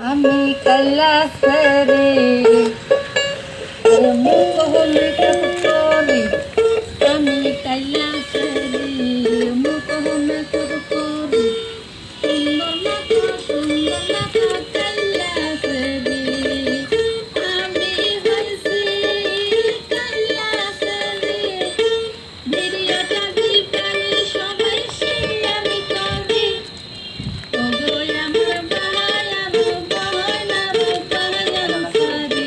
আমি কৈলাসরে মুখহলে করি আমি কৈলাসরে মুখহলে করি সুন্দর মাথা কৈলাসরে আমি হইছি কৈলাসরে ভিডিওটা দিবেন সবাই শেয়ার করে ওগো আমার ভাই আমার বোন আমার পাহাড় সারি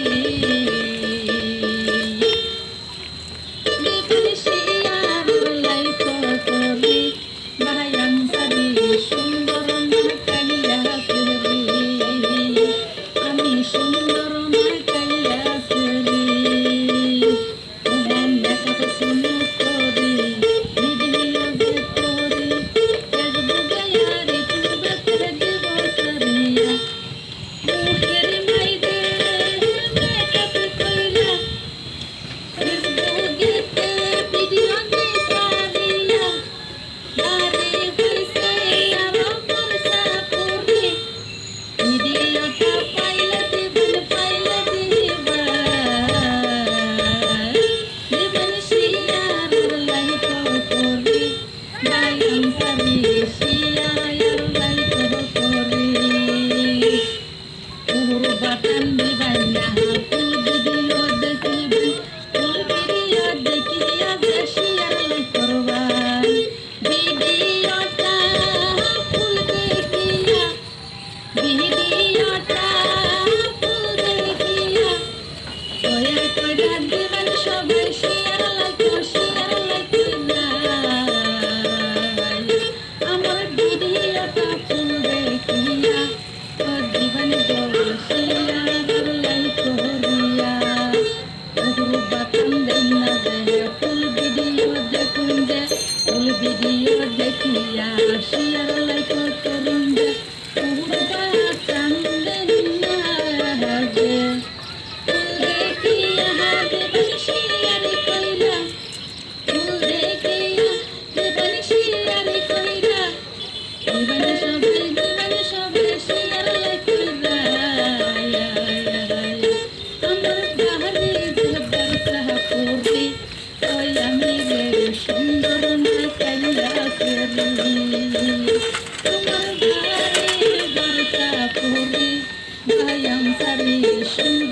দিবেন শেয়ার লাইক করে ভাই সারি সুন্দর না কৈলাসরে আমি সুন্দর না কৈলাসরে মন দেখা শুনে করি ভিডিও করি ফেসবুক ইয়ারে তুবে করে দিব সারিয়া মুখের মাইদে মেকআপ কইরা ফেসবুকেতে ভিডিও দি সারিয়া দাড়ি হইছে আরো পয়সা করি ভিডিওটা পাইলে দিবেন দিবেন শেয়ার লাইক করি ভাই সারি শেয়ার লাইক করি পুরো বাটন দিবেন না ফুল ভিডিও দেখবেন ফুল ভিডিও দেখিয়া শেয়ার লাইক করবেন ভিডিওটা ফুল দেখিয়া ভিডিওটা ফুল দেখিয়া দয়া করে দিবেন সবাই শেয়ার লাইক আমার ভিডিওটা ফুল দেখিয়া দিবেন শেয়ার লাইক করিয়া ওগুলো বাতন দেন না যে ফুল ভিডিও দেখুন যে ফুল ভিডিও দেখিয়া শেয়ার লাইক করুন যে ওগুলো বাতন দেন না যে ফুল দেখিয়া দিবেন শেয়ার কইরা ফুল দেখিয়া দিবেন শেয়ার কইরা দিবেন সবাই শেয়ার লাইক কইরা আমার বাহারি জব্বার সাহাপুরি ওই আমি রে সুন্দর না কৈলাসরে আমার বাহারি জব্বার সাহাপুরি ভাই সারি সুন্দর